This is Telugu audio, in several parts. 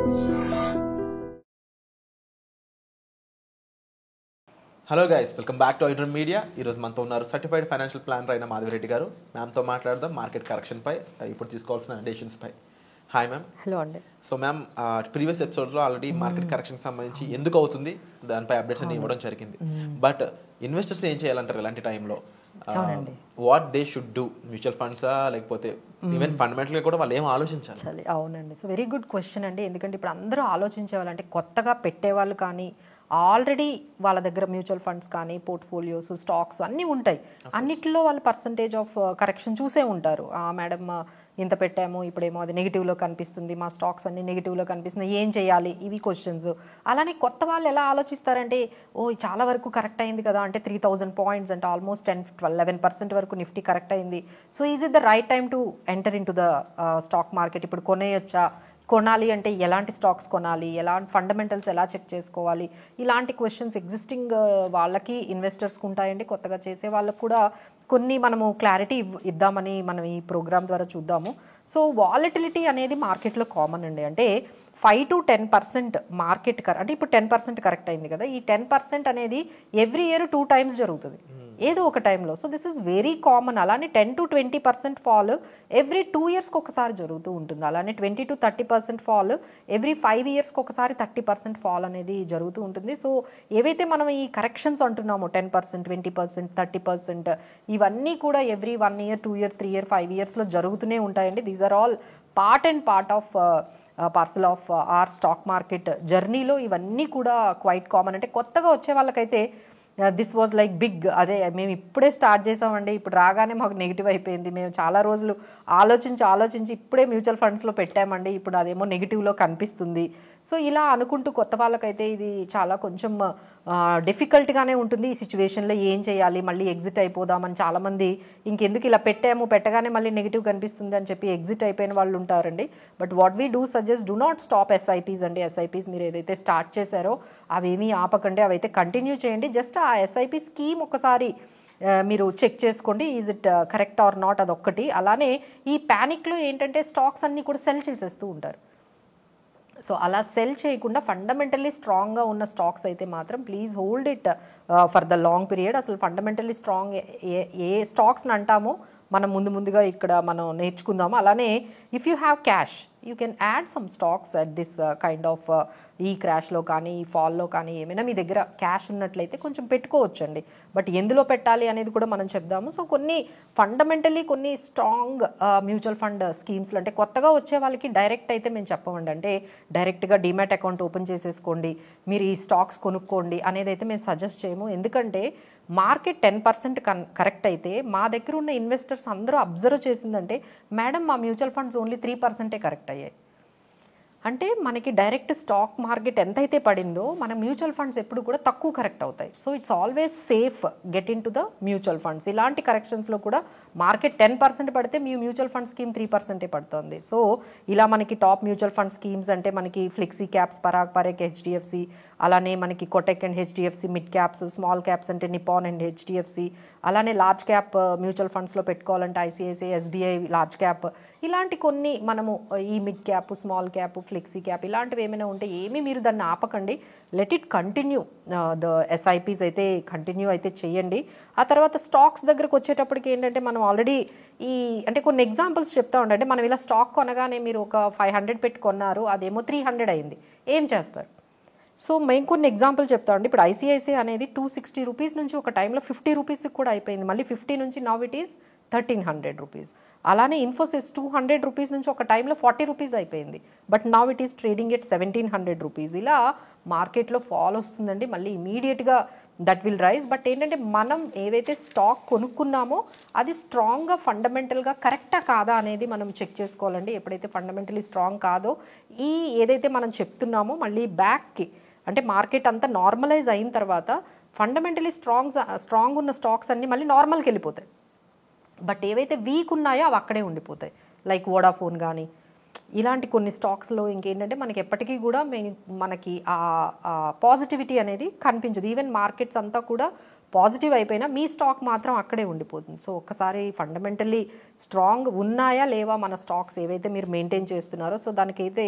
Hello guys, welcome back to iDream media. ఈరోజు మనతో ఉన్నారు సర్టిఫైడ్ ఫైనాన్షియల్ ప్లానర్ అయిన మాధవిరెడ్డి గారు. మ్యామ్తో మాట్లాడదాం మార్కెట్ కరెక్షన్ పై, ఇప్పుడు తీసుకోవాల్సిన డెసిషన్స్ పై. Hi ma'am. హలో అండి. సో మ్యామ్, ప్రీవియస్ ఎపిసోడ్స్లో ఆల్రెడీ మార్కెట్ కరెక్షన్ సంబంధించి ఎందుకు అవుతుంది దానిపై అప్డేట్స్ అన్ని ఇవ్వడం జరిగింది. బట్ ఇన్వెస్టర్స్ ఏం చేయాలంటారు ఇలాంటి టైంలో? What they should do? Mutual ఫండ్సా, లేకపోతే ఈవెన్ ఫండమెంటల్గా కూడా వాళ్ళు ఏం ఆలోచించాలి? అవునండి. సో వెరీ గుడ్ క్వశ్చన్ అండి. ఎందుకంటే ఇప్పుడు అందరూ ఆలోచించే వాళ్ళంటే కొత్తగా పెట్టేవాళ్ళు కానీ, ఆల్రెడీ వాళ్ళ దగ్గర మ్యూచువల్ ఫండ్స్ కానీ, పోర్ట్ఫోలియోస్, స్టాక్స్ అన్నీ ఉంటాయి. అన్నిటిలో వాళ్ళు పర్సంటేజ్ ఆఫ్ కరెక్షన్ చూసే ఉంటారు. మేడం ఇంత పెట్టాము, ఇప్పుడేమో అది నెగిటివ్లో కనిపిస్తుంది, మా స్టాక్స్ అన్ని నెగిటివ్లో కనిపిస్తుంది, ఏం చేయాలి, ఇవి క్వశ్చన్స్. అలానే కొత్త వాళ్ళు ఎలా ఆలోచిస్తారంటే, చాలా వరకు కరెక్ట్ అయింది కదా, అంటే 3000 పాయింట్స్ అంటే ఆల్మోస్ట్ 11% వరకు నిఫ్టీ కరెక్ట్ అయింది. So is it the right time to enter in to the stock market? ఇప్పుడు కొనేయొచ్చా? కొనాలి అంటే ఎలాంటి స్టాక్స్ కొనాలి, ఎలాంటి ఫండమెంటల్స్ ఎలా చెక్ చేసుకోవాలి, ఇలాంటి క్వశ్చన్స్ ఎగ్జిస్టింగ్ వాళ్ళకి, ఇన్వెస్టర్స్కి ఉంటాయండి. కొత్తగా చేసే వాళ్ళకు కూడా కొన్ని మనము క్లారిటీ ఇద్దామని మనం ఈ ప్రోగ్రామ్ ద్వారా చూద్దాము. సో వాలటిలిటీ అనేది మార్కెట్లో కామన్ అండి. అంటే 5 to 10% మార్కెట్ అంటే ఇప్పుడు 10% కరెక్ట్ అయింది కదా, ఈ 10% అనేది ఎవ్రీ ఇయర్ 2 times జరుగుతుంది ఏదో ఒక టైంలో. So this is very common. అలానే 10 to 20% ఫాల్ ఎవ్రీ 2 yearsకి ఒకసారి జరుగుతూ ఉంటుంది. అలానే 20 to 30% ఫాల్ ఎవ్రీ 5 yearsకి ఒకసారి 30% ఫాల్ అనేది జరుగుతూ ఉంటుంది. సో ఏవైతే మనం ఈ కరెక్షన్స్ అంటున్నామో 10%, 20%, 30%, ఇవన్నీ కూడా ఎవ్రీ 1 year, 2 year, 3 year, 5 yearsలో జరుగుతూనే ఉంటాయండి. These are all part and part of parcel of our stock market జర్నీలో. ఇవన్నీ కూడా క్వైట్ కామన్. అంటే కొత్తగా వచ్చే వాళ్ళకైతే దిస్ వాజ్ లైక్ బిగ్, అదే మేము ఇప్పుడే స్టార్ట్ చేసామండి, ఇప్పుడు రాగానే మాకు నెగిటివ్ అయిపోయింది, మేము చాలా రోజులు ఆలోచించి ఇప్పుడే మ్యూచువల్ ఫండ్స్లో పెట్టామండి, ఇప్పుడు అదేమో నెగిటివ్లో కనిపిస్తుంది. సో ఇలా అనుకుంటూ కొత్త వాళ్ళకైతే ఇది చాలా కొంచెం డిఫికల్ట్గానే ఉంటుంది. ఈ సిచ్యువేషన్లో ఏం చేయాలి, మళ్ళీ ఎగ్జిట్ అయిపోదామని చాలామంది, ఇంకెందుకు ఇలా పెట్టగానే మళ్ళీ నెగిటివ్ కనిపిస్తుంది అని చెప్పి ఎగ్జిట్ అయిపోయిన వాళ్ళు ఉంటారండి. But what we do suggest, do not stop SIPs అండి. ఎస్ఐపీస్ మీరు ఏదైతే స్టార్ట్ చేశారో అవేమీ ఆపకండి, అవైతే కంటిన్యూ చేయండి. జస్ట్ ఆ ఎస్ఐపి స్కీమ్ ఒకసారి మీరు చెక్ చేసుకోండి, is it correct or not, అదొక్కటి. అలానే ఈ ప్యానిక్లో ఏంటంటే స్టాక్స్ అన్నీ కూడా సెల్ చేసేస్తూ ఉంటారు. సో అలా సెల్ చేయకుండా ఫండమెంటల్లీ స్ట్రాంగ్గా ఉన్న స్టాక్స్ అయితే మాత్రం please hold it for the long period. అసలు ఫండమెంటల్లీ స్ట్రాంగ్ ఏ స్టాక్స్ని అంటామో మనం ముందుగా ఇక్కడ మనం నేర్చుకుందాము. అలానే if you have cash, you can add some stocks at this kind of ఈ క్రాష్లో కానీ, ఈ ఫాల్లో కానీ, ఏమైనా మీ దగ్గర క్యాష్ ఉన్నట్లయితే కొంచెం పెట్టుకోవచ్చండి. బట్ ఎందులో పెట్టాలి అనేది కూడా మనం చెప్దాము. సో కొన్ని ఫండమెంటలీ కొన్ని స్ట్రాంగ్ మ్యూచువల్ ఫండ్ స్కీమ్స్లో, అంటే కొత్తగా వచ్చే వాళ్ళకి డైరెక్ట్ అయితే మేము చెప్పమండి. అంటే డైరెక్ట్గా డీమ్యాట్ అకౌంట్ ఓపెన్ చేసేసుకోండి, మీరు ఈ స్టాక్స్ కొనుక్కోండి అనేది అయితే మేము సజెస్ట్ చేయము. ఎందుకంటే మార్కెట్ 10% కరెక్ట్ అయితే మా దగ్గర ఉన్న ఇన్వెస్టర్స్ అందరూ అబ్జర్వ్ చేసిందంటే, మేడం మా మ్యూచువల్ ఫండ్స్ ఓన్లీ 3% కరెక్ట్ అయ్యాయి. అంటే మనకి డైరెక్ట్ స్టాక్ మార్కెట్ ఎంతైతే పడిందో మన మ్యూచువల్ ఫండ్స్ ఎప్పుడు కూడా తక్కువ కరెక్ట్ అవుతాయి. So it's always safe get in to the mutual funds. ఇలాంటి కరెక్షన్స్లో కూడా మార్కెట్ 10% పడితే మీ మ్యూచువల్ ఫండ్ స్కీమ్ 3% పడుతుంది. సో ఇలా మనకి టాప్ మ్యూచువల్ ఫండ్ స్కీమ్స్ అంటే మనకి ఫ్లెక్సీ క్యాప్స్, పరాగ్ హెచ్డిఎఫ్సి, అలానే మనకి Kotak and HDFC mid caps, small caps అంటే నిపాన్ అండ్ హెచ్డిఎఫ్సి, అలానే లార్జ్ క్యాప్ మ్యూచువల్ ఫండ్స్లో పెట్టుకోవాలంటే ఐసిఐసిఐ, ఎస్బీఐ లార్జ్ క్యాప్, ఇలాంటి కొన్ని మనము ఈ mid cap, small cap, flexi cap ఇలాంటివి ఏమైనా ఉంటే ఏమీ మీరు దాన్ని ఆపకండి. Let it continue. The SIPs అయితే కంటిన్యూ అయితే చేయండి. ఆ తర్వాత స్టాక్స్ దగ్గరకు వచ్చేటప్పటికి ఏంటంటే మనం ఆల్రెడీ అంటే కొన్ని ఎగ్జాంపుల్స్ చెప్తా ఉండండి. మనం ఇలా స్టాక్ కొనగానే మీరు ఒక 500 పెట్టి కొన్నారు, అదేమో 300 అయింది, ఏం చేస్తారు? సో మేము కొన్ని ఎగ్జాంపుల్ చెప్తామండి. ఇప్పుడు ఐసిఐసిఐ అనేది 260 రూపీస్ నుంచి ఒక టైంలో 50 రూపీస్కి కూడా అయిపోయింది, మళ్ళీ 50 నుంచి నవ్ ఇట్ ఈస్ 1300 రూపీస్. అలానే ఇన్ఫోసిస్ 200 రూపీస్ నుంచి ఒక టైంలో 40 రూపీస్ అయిపోయింది, but now it is trading at 1700 rupees. ఇలా మార్కెట్లో ఫాల్ వస్తుందండి, మళ్ళీ ఇమీడియట్గా దట్ విల్ రైజ్. బట్ ఏంటంటే మనం ఏవైతే స్టాక్ కొనుక్కున్నామో అది స్ట్రాంగ్గా ఫండమెంటల్గా కరెక్టా కాదా అనేది మనం చెక్ చేసుకోవాలండి. ఎప్పుడైతే ఫండమెంటలీ స్ట్రాంగ్ కాదో ఏదైతే మనం చెప్తున్నామో మళ్ళీ బ్యాక్కి, అంటే మార్కెట్ అంతా నార్మలైజ్ అయిన తర్వాత ఫండమెంటలీ స్ట్రాంగ్ ఉన్న స్టాక్స్ అన్నీ మళ్ళీ నార్మల్కి వెళ్ళిపోతాయి. బట్ ఏవైతే వీక్ ఉన్నాయో అవి అక్కడే ఉండిపోతాయి. లైక్ వోడాఫోన్ కానీ ఇలాంటి కొన్ని స్టాక్స్లో ఇంకేంటంటే మనకి ఎప్పటికీ కూడా మనకి ఆ పాజిటివిటీ అనేది కనిపించదు. ఈవెన్ మార్కెట్స్ అంతా కూడా పాజిటివ్ అయిపోయినా మీ స్టాక్ మాత్రం అక్కడే ఉండిపోతుంది. సో ఒక్కసారి ఫండమెంటల్లీ స్ట్రాంగ్ ఉన్నాయా లేవా మన స్టాక్స్ ఏవైతే మీరు మెయింటైన్ చేస్తున్నారో, సో దానికైతే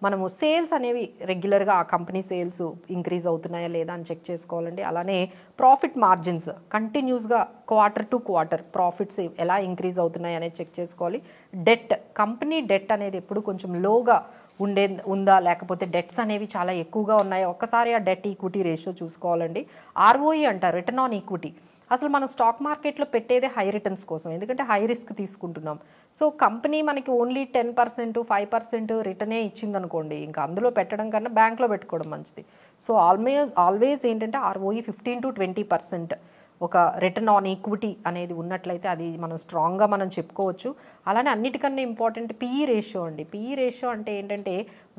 మనము సేల్స్ అనేవి రెగ్యులర్గా ఆ కంపెనీ సేల్స్ ఇంక్రీజ్ అవుతున్నాయా లేదా అని చెక్ చేసుకోవాలండి. అలానే ప్రాఫిట్ మార్జిన్స్ కంటిన్యూస్గా క్వార్టర్ టు క్వార్టర్ ప్రాఫిట్స్ ఎలా ఇంక్రీజ్ అవుతున్నాయి అనేది చెక్ చేసుకోవాలి. డెట్, కంపెనీ డెట్ అనేది ఎప్పుడు కొంచెం లోగా ఉందా లేకపోతే డెట్స్ అనేవి చాలా ఎక్కువగా ఉన్నాయా, ఒక్కసారి ఆ డెట్ ఈక్విటీ రేషియో చూసుకోవాలండి. ROE అంటారు, రిటర్న్ ఆన్ ఈక్విటీ. అసలు మనం స్టాక్ మార్కెట్లో పెట్టేదే హై రిటర్న్స్ కోసం, ఎందుకంటే హై రిస్క్ తీసుకుంటున్నాం. సో కంపెనీ మనకి ఓన్లీ 10%, 5% రిటర్నే ఇచ్చిందనుకోండి, ఇంకా అందులో పెట్టడం కన్నా బ్యాంక్లో పెట్టుకోవడం మంచిది. సో ఆల్వేస్ ఏంటంటే ROE 15 to 20% ఒక రిటర్న్ ఆన్ ఈక్విటీ అనేది ఉన్నట్లయితే అది మనం స్ట్రాంగ్గా మనం చెప్పుకోవచ్చు. అలానే అన్నిటికన్నా ఇంపార్టెంట్ PE రేషియో అండి. PE రేషియో అంటే ఏంటంటే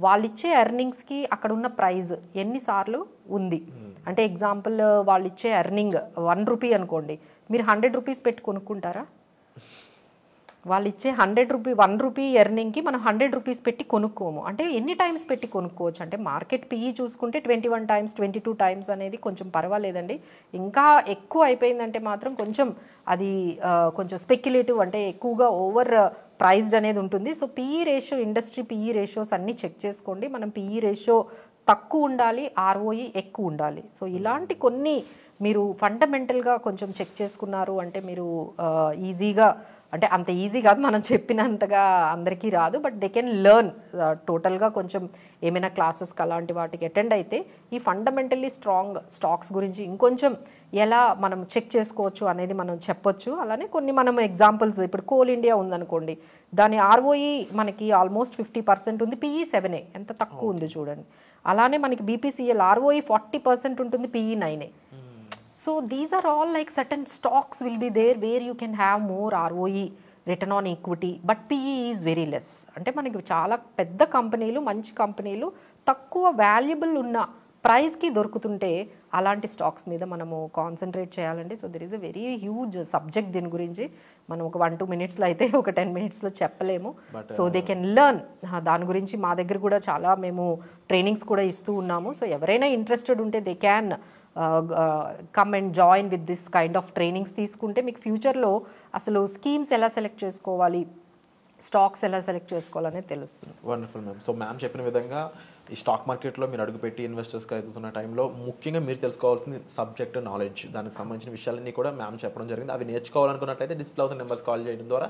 వాళ్ళు ఇచ్చే ఎర్నింగ్స్కి అక్కడ ఉన్న ప్రైజ్ ఎన్నిసార్లు ఉంది. అంటే ఎగ్జాంపుల్ వాళ్ళు ఇచ్చే ఎర్నింగ్ 1 రూపీ అనుకోండి, మీరు 100 రూపీస్ పెట్టి కొనుక్కుంటారా? వాళ్ళు ఇచ్చే 1 రూపీ ఎర్నింగ్కి మనం 100 రూపీస్ పెట్టి కొనుక్కోము. అంటే ఎన్ని టైమ్స్ పెట్టి కొనుక్కోవచ్చు అంటే మార్కెట్ PE చూసుకుంటే 21 times 22 times అనేది కొంచెం పర్వాలేదండి. ఇంకా ఎక్కువ అయిపోయిందంటే మాత్రం కొంచెం అది కొంచెం స్పెక్యులేటివ్, అంటే ఎక్కువగా ఓవర్ ప్రైస్డ్ అనేది ఉంటుంది. So PE ratio, industry PE ratios అన్నీ చెక్ చేసుకోండి. మనం PE రేషియో తక్కువ ఉండాలి, ROE ఎక్కువ ఉండాలి. సో ఇలాంటి కొన్ని మీరు ఫండమెంటల్గా కొంచెం చెక్ చేసుకున్నారు అంటే మీరు ఈజీగా, అంటే అంత ఈజీ కాదు మనం చెప్పినంతగా అందరికీ రాదు, బట్ దే కెన్ లెర్న్. టోటల్గా కొంచెం ఏమైనా క్లాసెస్కి అలాంటి వాటికి అటెండ్ అయితే ఈ ఫండమెంటల్లీ స్ట్రాంగ్ స్టాక్స్ గురించి ఇంకొంచెం ఎలా మనం చెక్ చేసుకోవచ్చు అనేది మనం చెప్పొచ్చు. అలానే కొన్ని మనం ఎగ్జాంపుల్స్, ఇప్పుడు కోల్ ఇండియా ఉందనుకోండి, దాని ROE మనకి ఆల్మోస్ట్ 50% ఉంది, PE 7 ఎంత తక్కువ ఉంది చూడండి. అలానే మనకి BPCL ROE 40% ఉంటుంది, PE 9. So these are all like certain stocks will be there where you can have more ROE, return on equity, but PE is very less. అంటే మనకి చాలా పెద్ద కంపెనీలు, మంచి కంపెనీలు తక్కువ వాల్యుబుల్ ఉన్న ప్రైస్కి దొరుకుతుంటే అలాంటి స్టాక్స్ మీద మనము కాన్సన్ట్రేట్ చేయాలండి. So there is a very huge subject దీని గురించి. మనం ఒక 1-2 minutesలో అయితే ఒక 10 minutesలో చెప్పలేము. So they can learn. దాని గురించి మా దగ్గర కూడా చాలా మేము ట్రైనింగ్స్ కూడా ఇస్తూ ఉన్నాము. సో ఎవరైనా ఇంట్రెస్టెడ్ ఉంటే they can come and join with this kind of trainings తీసుకుంటే మీకు ఫ్యూచర్లో అసలు స్కీమ్స్ ఎలా సెలెక్ట్ చేసుకోవాలి, స్టాక్స్ ఎలా సెలెక్ట్ చేసుకోవాలనేది తెలుస్తుంది. Wonderful ma'am. సో మ్యామ్ చెప్పిన విధంగా ఈ స్టాక్ మార్కెట్లో మీరు అడుగుపెట్టి ఇన్వెస్టర్స్కి అవుతున్న టైంలో ముఖ్యంగా మీరు తెలుసుకోవాల్సింది సబ్జెక్ట్ నాలెడ్జ్, దానికి సంబంధించిన విషయాలన్నీ కూడా మ్యామ్ చెప్పడం జరిగింది. అవి నేర్చుకోవాలనుకున్నట్లయితే డిస్ప్లే అవుతున్న నెంబర్స్ కాల్ చేయడం ద్వారా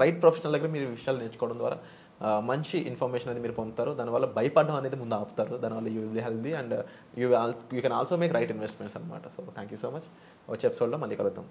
రైట్ ప్రొఫెషనల్ దగ్గర మీరు విషయాలు నేర్చుకోవడం ద్వారా మంచి ఇన్ఫర్మేషన్ అనేది మీరు పొందుతారు. దానివల్ల భయపడడం అనేది ముందు ఆపుతారు. దానివల్ల you will be healthy and you can also make right investments అనమాట. So thank you so much. వచ్చే ఎపిసోడ్లో మళ్ళీ కలుద్దాం.